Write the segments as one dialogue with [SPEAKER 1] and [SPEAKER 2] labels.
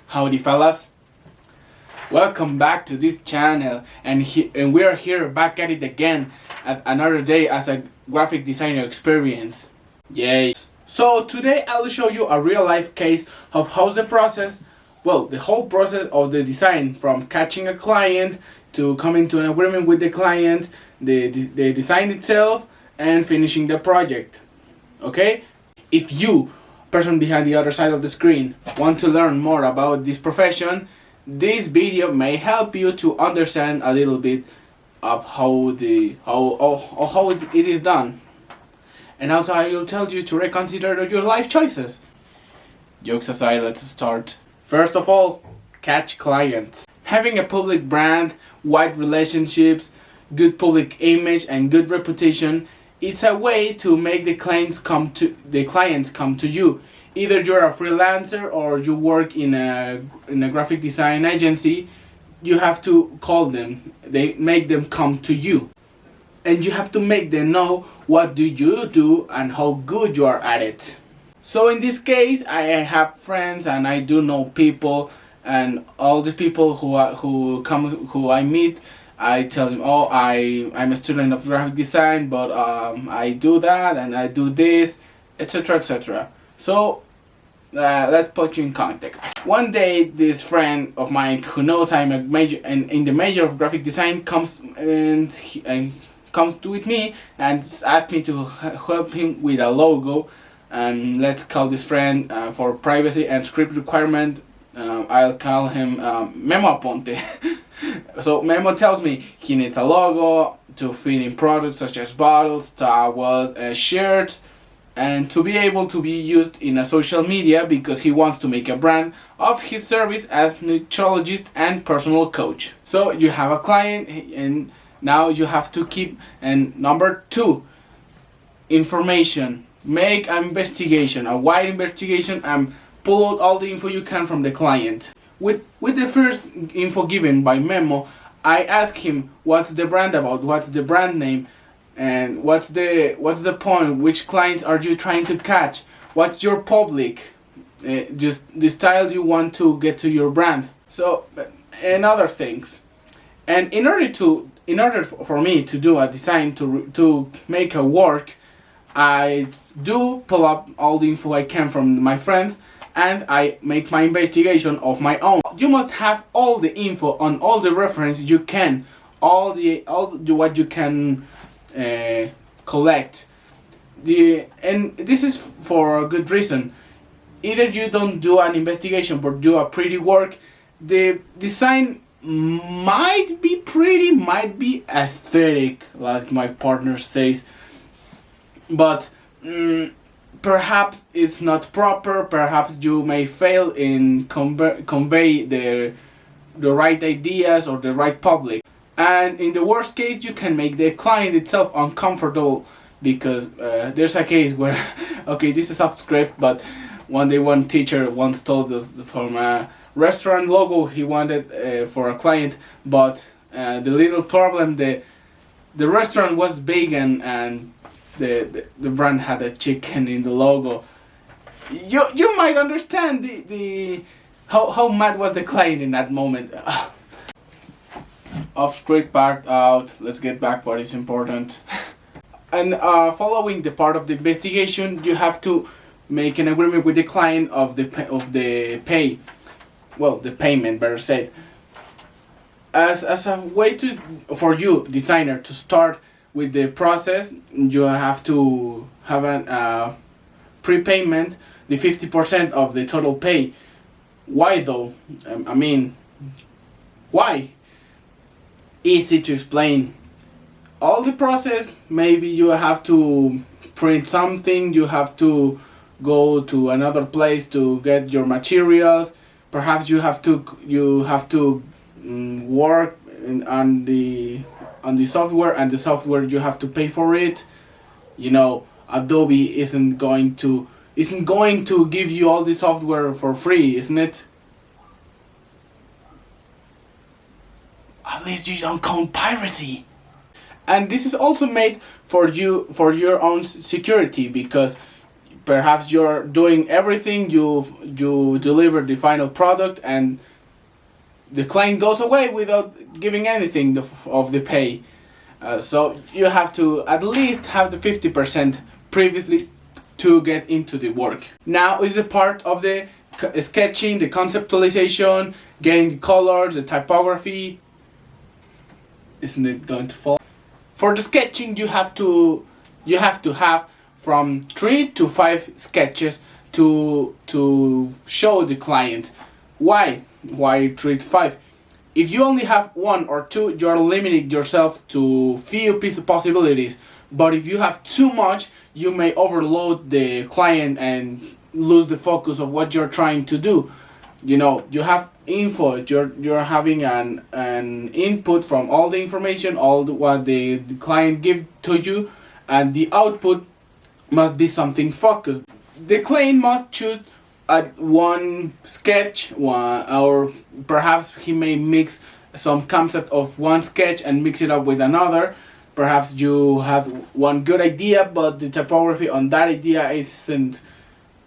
[SPEAKER 1] Howdy fellas, welcome back to this channel, and we are here back at it again at another day as a graphic designer experience. Yay! So today I'll show you a real life case of how's the process, well, the whole process of the design, from catching a client to coming to an agreement with the client, the design itself, and finishing the project. Okay? If you, person behind the other side of the screen, want to learn more about this profession, this video may help you to understand a little bit of how it is done. And also I will tell you to reconsider your life choices. Jokes aside, let's start. First of all, catch clients. Having a public brand, wide relationships, good public image, and good reputation, it's a way to make the clients come to you. Either you're a freelancer or you work in a graphic design agency, you have to call them. They make them come to you. And you have to make them know what do you do and how good you are at it. So in this case, I have friends and I do know people, and all the people who I meet, I tell them, oh, I'm a student of graphic design, but I do that and I do this, etc, etc. So let's put you in context. One day, this friend of mine who knows I'm a major in the major of graphic design comes with me and asks me to help him with a logo. And let's call this friend, for privacy and script requirement, I'll call him Memo Aponte. So Memo tells me he needs a logo to fit in products such as bottles, towels, shirts, and to be able to be used in a social media because he wants to make a brand of his service as nutritionist and personal coach. So you have a client, and now you have to keep. And number 2, information. Make an investigation, a wide investigation, and pull out all the info you can from the client. With the first info given by Memo, I ask him what's the brand about, what's the brand name, and what's the point, which clients are you trying to catch, what's your public, just the style you want to get to your brand. So and other things. And in order for me to do a design to make a work, I do pull up all the info I can from my friend, and I make my investigation of my own. You must have all the info on all the references you can, all what you can collect. And this is for a good reason. Either you don't do an investigation but do a pretty work, the design might be pretty, might be aesthetic, like my partner says, but perhaps it's not proper. Perhaps you may fail in convey the right ideas or the right public, and in the worst case you can make the client itself uncomfortable, because there's a case where okay, this is off script, but one day one teacher once told us from a restaurant logo he wanted for a client, but the little problem, the restaurant was vegan and the brand had a chicken in the logo. You might understand the how mad was the client in that moment. Off script part out. Let's get back what is important. And following the part of the investigation, you have to make an agreement with the client of the pay. Well, the payment, better said. As a way for you, designer, to start with the process, you have to have a prepayment, the 50% of the total pay. Why though? I mean, why? Easy to explain. All the process, maybe you have to print something, you have to go to another place to get your materials. Perhaps you have to work on the software, and the software you have to pay for it. You know, Adobe isn't going to give you all the software for free, isn't it? At least you don't count piracy. And this is also made for your own security, because Perhaps you're doing everything, you deliver the final product, and the client goes away without giving anything of the pay. So you have to at least have the 50% previously to get into the work. Now is the part of the sketching, the conceptualization, getting the colors, the typography. Isn't it going to fall? For the sketching, you have to have from 3 to 5 sketches to show the client. Why 3 to 5? If you only have 1 or 2, you're limiting yourself to few possibilities. But if you have too much, you may overload the client and lose the focus of what you're trying to do. You know, you have info, you're having an input from all the information, what the client give to you, and the output must be something focused. The client must choose one sketch, or perhaps he may mix some concept of one sketch and mix it up with another. Perhaps you have one good idea, but the typography on that idea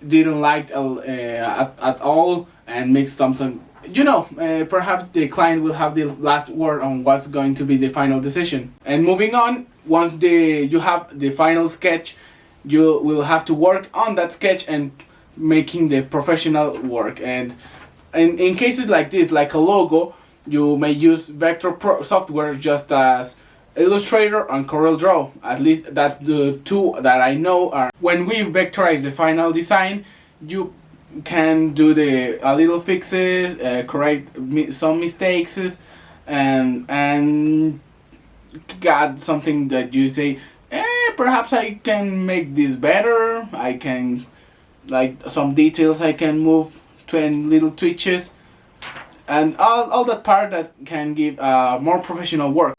[SPEAKER 1] didn't like at all, and make something. Perhaps the client will have the last word on what's going to be the final decision. And moving on, once you have the final sketch, you will have to work on that sketch and making the professional work. And in cases like this, like a logo, you may use vector software just as Illustrator and CorelDRAW. At least that's the two that I know are. When we vectorize the final design, you can do the little fixes, correct some mistakes, and got something that you say, perhaps I can make this better. I can, like, some details I can move to little twitches, and all that part that can give more professional work.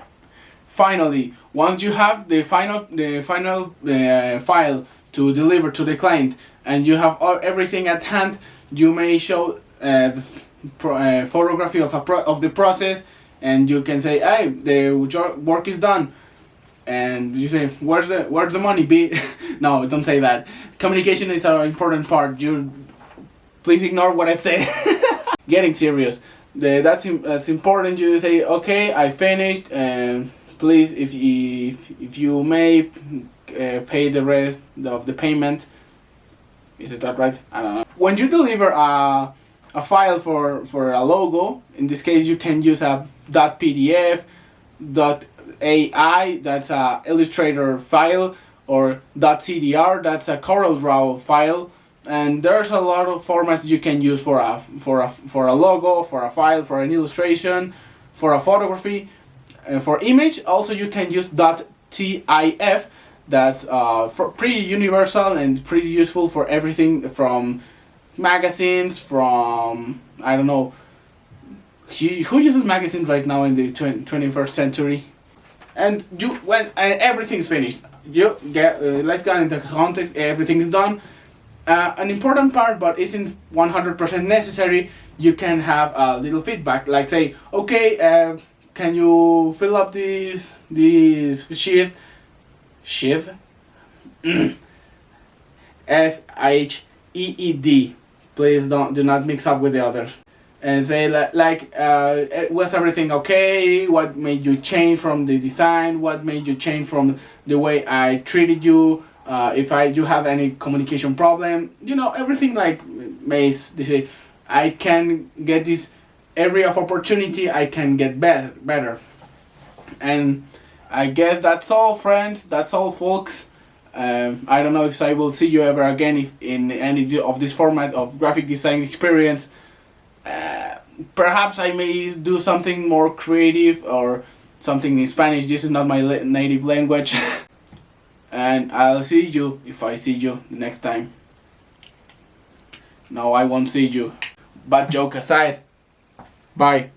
[SPEAKER 1] Finally, once you have the final file to deliver to the client, and you have everything at hand, you may show the photography of the process, and you can say, "Hey, the work is done." And you say, "Where's the money, B?" No, don't say that. Communication is an important part. Please ignore what I say. Getting serious. That's important. You say, "Okay, I finished. Please, if you may pay the rest of the payment." Is it that right? I don't know. When you deliver a file for a logo, in this case you can use a .pdf, .ai, that's a Illustrator file, or .cdr, that's a CorelDRAW file, and there's a lot of formats you can use for a logo, for a file, for an illustration, for a photography. For image, also you can use .tif. That's pretty universal and pretty useful for everything from magazines, from, I don't know, who uses magazines right now in the 21st century? And when everything's finished, you get, let's go into context, everything is done. An important part, but isn't 100% necessary, you can have a little feedback, like say, "Okay, can you fill up this sheet?" SHEED. Please do not mix up with the others. And say was everything okay? What made you change from the design? What made you change from the way I treated you? If you have any communication problem, everything, like, they say, I can get this area of opportunity. I can get better. And I guess that's all, friends. That's all, folks. I don't know if I will see you ever again in any of this format of graphic design experience. Perhaps I may do something more creative or something in Spanish. This is not my native language. And I'll see you if I see you next time. No, I won't see you. Bad joke aside. Bye.